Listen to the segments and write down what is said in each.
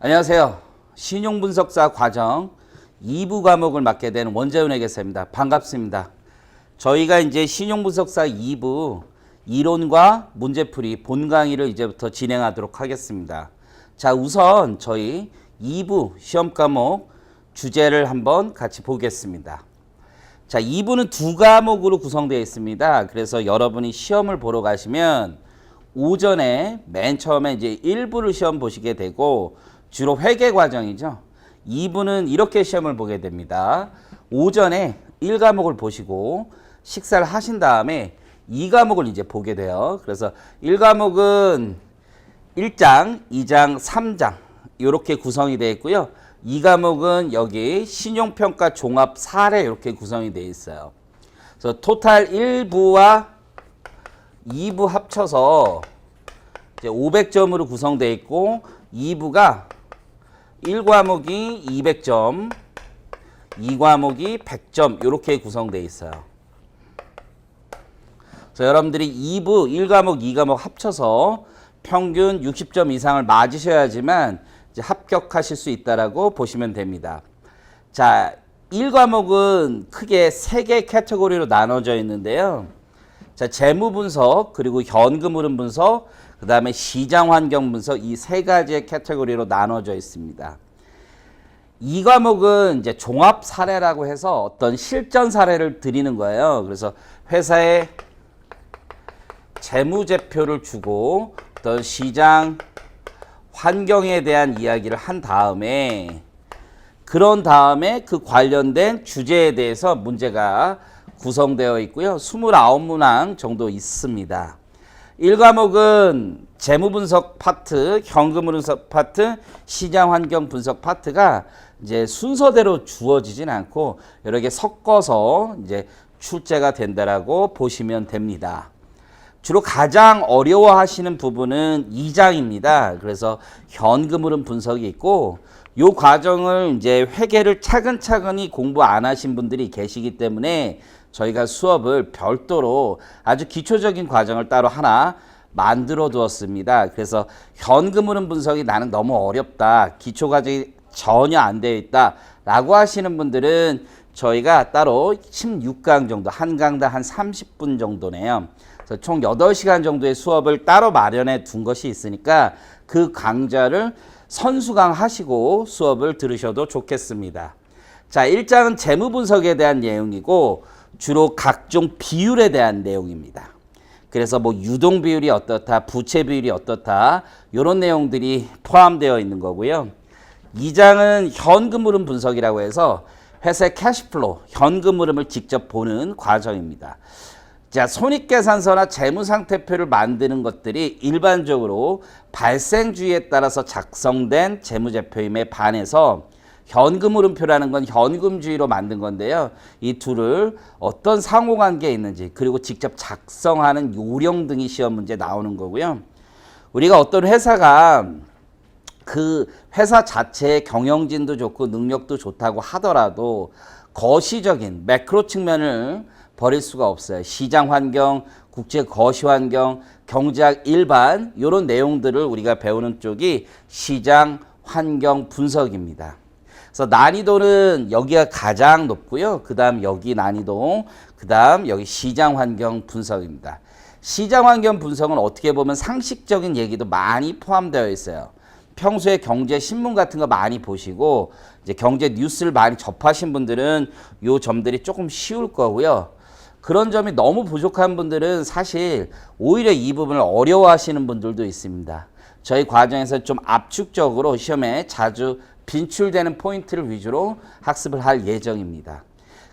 안녕하세요. 신용분석사 과정 2부 과목을 맡게 된 원재훈 회계사입니다. 반갑습니다. 저희가 이제 신용분석사 2부 이론과 문제풀이 본 강의를 이제부터 진행하도록 하겠습니다. 자, 우선 저희 2부 시험 과목 주제를 한번 같이 보겠습니다. 자, 2부는 두 과목으로 구성되어 있습니다. 그래서 여러분이 시험을 보러 가시면 오전에 맨 처음에 이제 1부를 시험 보시게 되고 주로 회계 과정이죠. 2부는 이렇게 시험을 보게 됩니다. 오전에 1과목을 보시고 식사를 하신 다음에 2과목을 이제 보게 돼요. 그래서 1과목은 1장, 2장, 3장 이렇게 구성이 되어 있고요. 2과목은 여기 신용평가 종합 사례 이렇게 구성이 되어 있어요. 그래서 토탈 1부와 2부 합쳐서 이제 500점으로 구성되어 있고 2부가 1과목이 200점, 2과목이 100점 이렇게 구성되어 있어요. 그래서 여러분들이 2부, 1과목, 2과목 합쳐서 평균 60점 이상을 맞으셔야지만 이제 합격하실 수 있다라고 보시면 됩니다. 자, 1과목은 크게 3개 카테고리로 나눠져 있는데요. 자, 재무 분석, 그리고 현금 흐름 분석, 그 다음에 시장 환경 분석 이 세 가지의 카테고리로 나눠져 있습니다. 이 과목은 이제 종합 사례라고 해서 어떤 실전 사례를 드리는 거예요. 그래서 회사에 재무제표를 주고 어떤 시장 환경에 대한 이야기를 한 다음에 그런 다음에 그 관련된 주제에 대해서 문제가 구성되어 있고요. 29문항 정도 있습니다. 1과목은 재무 분석 파트, 현금 분석 파트, 시장 환경 분석 파트가 이제 순서대로 주어지진 않고 여러 개 섞어서 이제 출제가 된다라고 보시면 됩니다. 주로 가장 어려워하시는 부분은 2장입니다. 그래서 현금 흐름 분석이 있고 이 과정을 이제 회계를 차근차근히 공부 안 하신 분들이 계시기 때문에 저희가 수업을 별도로 아주 기초적인 과정을 따로 하나 만들어 두었습니다. 그래서 현금 흐름 분석이 나는 너무 어렵다. 기초 과정이 전혀 안 되어 있다. 라고 하시는 분들은 저희가 따로 16강 정도, 한 강당 한 30분 정도네요. 그래서 총 8시간 정도의 수업을 따로 마련해 둔 것이 있으니까 그 강좌를 선수강 하시고 수업을 들으셔도 좋겠습니다. 자, 1장은 재무 분석에 대한 내용이고 주로 각종 비율에 대한 내용입니다. 그래서 뭐 유동 비율이 어떻다, 부채 비율이 어떻다 이런 내용들이 포함되어 있는 거고요. 2장은 현금 흐름 분석이라고 해서 회사의 캐시플로우, 현금 흐름을 직접 보는 과정입니다. 자, 손익계산서나 재무상태표를 만드는 것들이 일반적으로 발생주의에 따라서 작성된 재무제표임에 반해서 현금 흐름표라는 건 현금주의로 만든 건데요. 이 둘을 어떤 상호관계에 있는지 그리고 직접 작성하는 요령 등이 시험 문제에 나오는 거고요. 우리가 어떤 회사가 그 회사 자체의 경영진도 좋고 능력도 좋다고 하더라도 거시적인 매크로 측면을 버릴 수가 없어요. 시장 환경, 국제 거시 환경, 경제학 일반 이런 내용들을 우리가 배우는 쪽이 시장 환경 분석입니다. 그래서 난이도는 여기가 가장 높고요. 그 다음 여기 난이도, 그 다음 여기 시장 환경 분석입니다. 시장 환경 분석은 어떻게 보면 상식적인 얘기도 많이 포함되어 있어요. 평소에 경제 신문 같은 거 많이 보시고 이제 경제 뉴스를 많이 접하신 분들은 요 점들이 조금 쉬울 거고요. 그런 점이 너무 부족한 분들은 사실 오히려 이 부분을 어려워하시는 분들도 있습니다. 저희 과정에서 좀 압축적으로 시험에 자주 빈출되는 포인트를 위주로 학습을 할 예정입니다.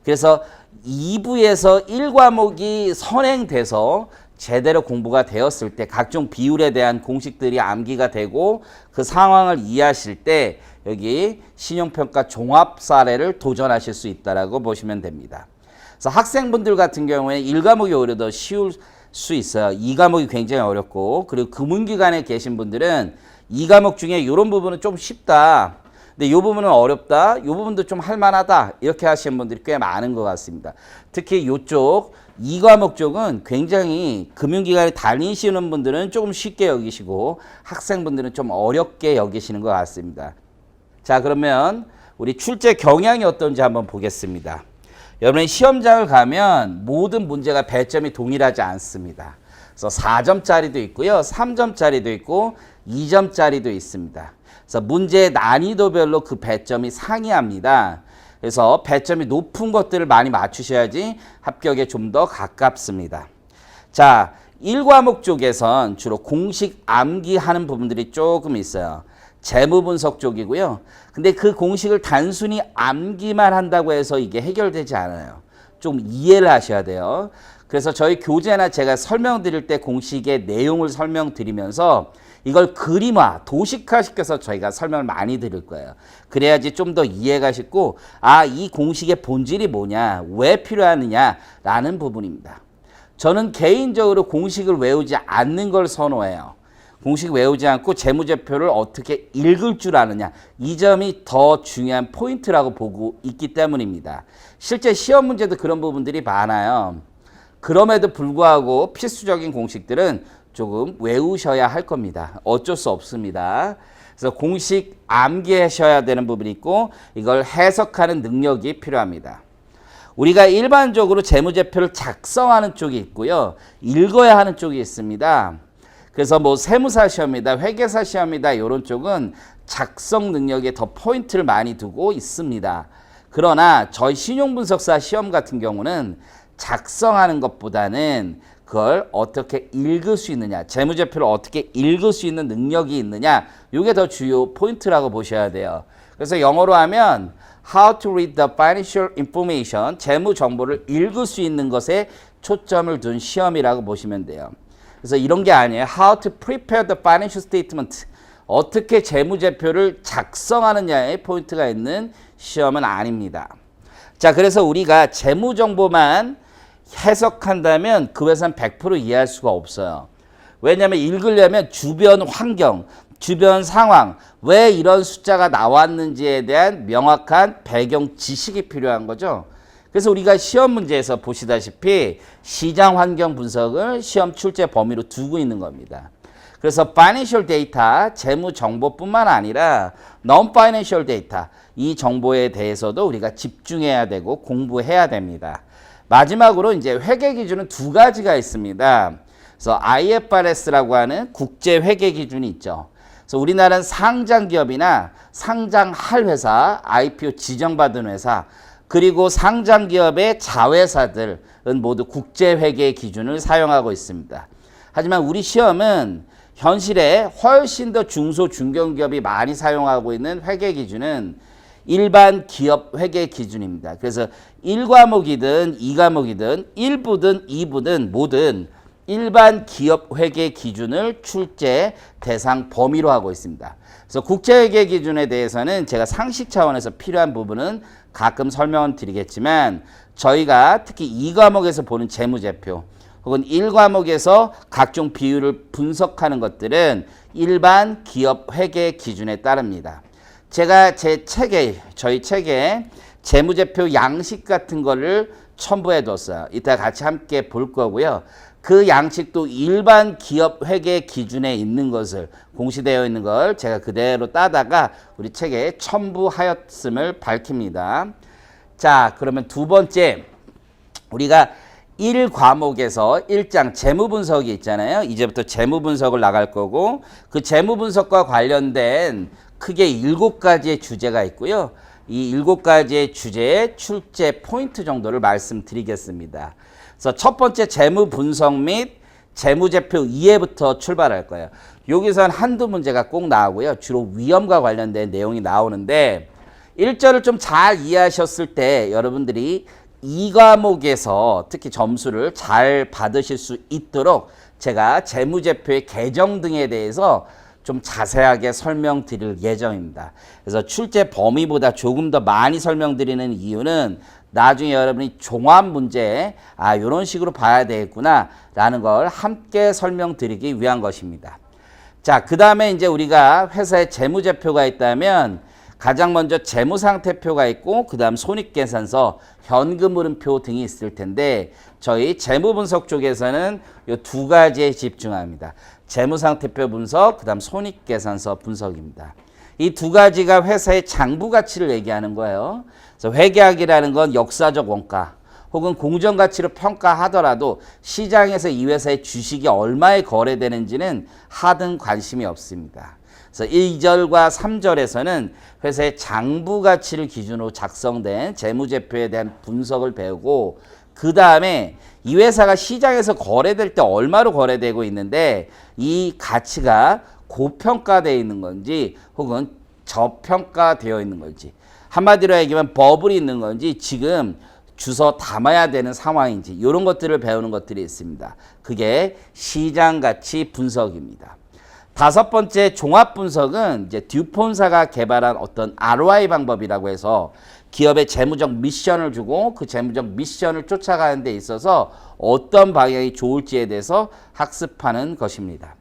그래서 2부에서 1과목이 선행돼서 제대로 공부가 되었을 때 각종 비율에 대한 공식들이 암기가 되고 그 상황을 이해하실 때 여기 신용평가 종합 사례를 도전하실 수 있다라고 보시면 됩니다. 그래서 학생분들 같은 경우에 1과목이 오히려 더 쉬울 수 있어요. 2과목이 굉장히 어렵고 그리고 금융기관에 계신 분들은 2과목 중에 이런 부분은 좀 쉽다. 근데 이 부분은 어렵다. 이 부분도 좀 할만하다. 이렇게 하시는 분들이 꽤 많은 것 같습니다. 특히 이쪽 이 과목 쪽은 굉장히 금융기관에 다니시는 분들은 조금 쉽게 여기시고 학생분들은 좀 어렵게 여기시는 것 같습니다. 자, 그러면 우리 출제 경향이 어떤지 한번 보겠습니다. 여러분이 시험장을 가면 모든 문제가 배점이 동일하지 않습니다. 그래서 4점짜리도 있고요. 3점짜리도 있고 2점짜리도 있습니다. 그래서 문제의 난이도별로 그 배점이 상이합니다. 그래서 배점이 높은 것들을 많이 맞추셔야지 합격에 좀 더 가깝습니다. 자, 1과목 쪽에선 주로 공식 암기하는 부분들이 조금 있어요. 재무분석 쪽이고요. 근데 그 공식을 단순히 암기만 한다고 해서 이게 해결되지 않아요. 좀 이해를 하셔야 돼요. 그래서 저희 교재나 제가 설명드릴 때 공식의 내용을 설명드리면서 이걸 그림화, 도식화시켜서 저희가 설명을 많이 드릴 거예요. 그래야지 좀 더 이해가 쉽고 이 공식의 본질이 뭐냐, 왜 필요하느냐라는 부분입니다. 저는 개인적으로 공식을 외우지 않는 걸 선호해요. 공식 외우지 않고 재무제표를 어떻게 읽을 줄 아느냐, 이 점이 더 중요한 포인트라고 보고 있기 때문입니다. 실제 시험 문제도 그런 부분들이 많아요. 그럼에도 불구하고 필수적인 공식들은 조금 외우셔야 할 겁니다. 어쩔 수 없습니다. 그래서 공식 암기하셔야 되는 부분이 있고 이걸 해석하는 능력이 필요합니다. 우리가 일반적으로 재무제표를 작성하는 쪽이 있고요. 읽어야 하는 쪽이 있습니다. 그래서 뭐 세무사 시험이다, 회계사 시험이다 이런 쪽은 작성 능력에 더 포인트를 많이 두고 있습니다. 그러나 저희 신용분석사 시험 같은 경우는 작성하는 것보다는 그걸 어떻게 읽을 수 있느냐, 재무제표를 어떻게 읽을 수 있는 능력이 있느냐, 이게 더 주요 포인트라고 보셔야 돼요. 그래서 영어로 하면 How to read the financial information, 재무 정보를 읽을 수 있는 것에 초점을 둔 시험이라고 보시면 돼요. 그래서 이런 게 아니에요. How to prepare the financial statement, 어떻게 재무제표를 작성하느냐에 포인트가 있는 시험은 아닙니다. 자, 그래서 우리가 재무정보만 해석한다면 그 회사는 100% 이해할 수가 없어요. 왜냐하면 읽으려면 주변 환경, 주변 상황, 왜 이런 숫자가 나왔는지에 대한 명확한 배경 지식이 필요한 거죠. 그래서 우리가 시험 문제에서 보시다시피 시장 환경 분석을 시험 출제 범위로 두고 있는 겁니다. 그래서 financial data, 재무 정보뿐만 아니라 non-financial data, 이 정보에 대해서도 우리가 집중해야 되고 공부해야 됩니다. 마지막으로 이제 회계 기준은 두 가지가 있습니다. 그래서 IFRS라고 하는 국제 회계 기준이 있죠. 그래서 우리나라는 상장 기업이나 상장할 회사, IPO 지정받은 회사, 그리고 상장 기업의 자회사들은 모두 국제 회계 기준을 사용하고 있습니다. 하지만 우리 시험은 현실에 훨씬 더 중소 중견기업이 많이 사용하고 있는 회계 기준은 일반 기업 회계 기준입니다. 그래서 1과목이든 2과목이든 1부든 2부든 뭐든 일반 기업 회계 기준을 출제 대상 범위로 하고 있습니다. 그래서 국제회계 기준에 대해서는 제가 상식 차원에서 필요한 부분은 가끔 설명을 드리겠지만 저희가 특히 2과목에서 보는 재무제표 혹은 1과목에서 각종 비율을 분석하는 것들은 일반 기업 회계 기준에 따릅니다. 제가 제 책에, 저희 책에 재무제표 양식 같은 거를 첨부해 뒀어요. 이따 같이 함께 볼 거고요. 그 양식도 일반 기업 회계 기준에 있는 것을, 공시되어 있는 걸 제가 그대로 따다가 우리 책에 첨부하였음을 밝힙니다. 자, 그러면 두 번째, 우리가 1과목에서 1장 재무분석이 있잖아요. 이제부터 재무분석을 나갈 거고 그 재무분석과 관련된 크게 7가지의 주제가 있고요. 이 7가지의 주제의 출제 포인트 정도를 말씀드리겠습니다. 그래서 첫 번째 재무분석 및 재무제표 이해부터 출발할 거예요. 여기선 한두 문제가 꼭 나오고요. 주로 위험과 관련된 내용이 나오는데 1절을 좀 잘 이해하셨을 때 여러분들이 2과목에서 특히 점수를 잘 받으실 수 있도록 제가 재무제표의 개정 등에 대해서 좀 자세하게 설명드릴 예정입니다. 그래서 출제 범위보다 조금 더 많이 설명드리는 이유는 나중에 여러분이 종합 문제 이런 식으로 봐야 되겠구나 라는 걸 함께 설명드리기 위한 것입니다. 자, 그 다음에 이제 우리가 회사에 재무제표가 있다면 가장 먼저 재무상태표가 있고 그 다음 손익계산서, 현금흐름표 등이 있을 텐데 저희 재무분석 쪽에서는 이 두 가지에 집중합니다. 재무상태표 분석, 그 다음 손익계산서 분석입니다. 이 두 가지가 회사의 장부가치를 얘기하는 거예요. 그래서 회계학이라는 건 역사적 원가 혹은 공정가치로 평가하더라도 시장에서 이 회사의 주식이 얼마에 거래되는지는 하등 관심이 없습니다. 그래서 1절과 3절에서는 회사의 장부가치를 기준으로 작성된 재무제표에 대한 분석을 배우고 그 다음에 이 회사가 시장에서 거래될 때 얼마로 거래되고 있는데 이 가치가 고평가되어 있는 건지 혹은 저평가되어 있는 건지 한마디로 얘기하면 버블이 있는 건지 지금 주워 담아야 되는 상황인지 이런 것들을 배우는 것들이 있습니다. 그게 시장가치 분석입니다. 다섯 번째 종합 분석은 이제 듀폰사가 개발한 어떤 ROI 방법이라고 해서 기업의 재무적 미션을 주고 그 재무적 미션을 쫓아가는 데 있어서 어떤 방향이 좋을지에 대해서 학습하는 것입니다.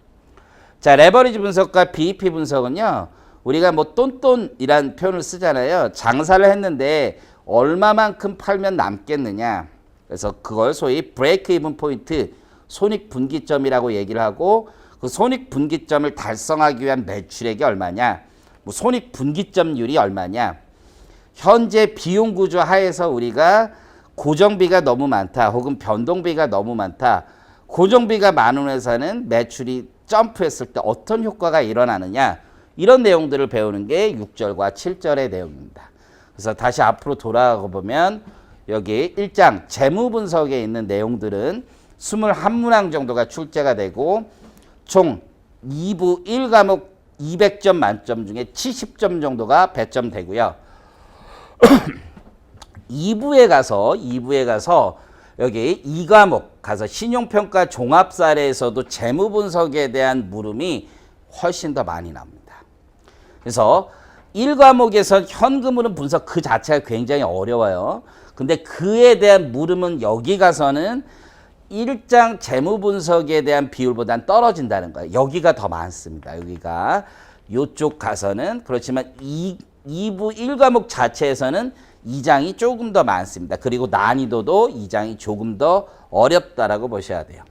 자, 레버리지 분석과 BEP 분석은요. 우리가 뭐 똔똔이란 표현을 쓰잖아요. 장사를 했는데 얼마만큼 팔면 남겠느냐. 그래서 그걸 소위 브레이크 이븐 포인트, 손익분기점이라고 얘기를 하고 그 손익분기점을 달성하기 위한 매출액이 얼마냐, 뭐 손익분기점률이 얼마냐, 현재 비용구조 하에서 우리가 고정비가 너무 많다 혹은 변동비가 너무 많다, 고정비가 많은 회사는 매출이 점프했을 때 어떤 효과가 일어나느냐, 이런 내용들을 배우는 게 6절과 7절의 내용입니다. 그래서 다시 앞으로 돌아가 보면 여기 1장 재무분석에 있는 내용들은 21문항 정도가 출제가 되고 총 2부 1과목 200점 만점 중에 70점 정도가 배점되고요. 2부에 가서 여기 2과목 가서 신용평가 종합사례에서도 재무분석에 대한 물음이 훨씬 더 많이 나옵니다. 그래서 1과목에서 현금흐름 분석 그 자체가 굉장히 어려워요. 근데 그에 대한 물음은 여기 가서는 1장 재무분석에 대한 비율보다는 떨어진다는 거예요. 여기가 더 많습니다. 여기가 이쪽 가서는 그렇지만 2부 1과목 자체에서는 2장이 조금 더 많습니다. 그리고 난이도도 2장이 조금 더 어렵다라고 보셔야 돼요.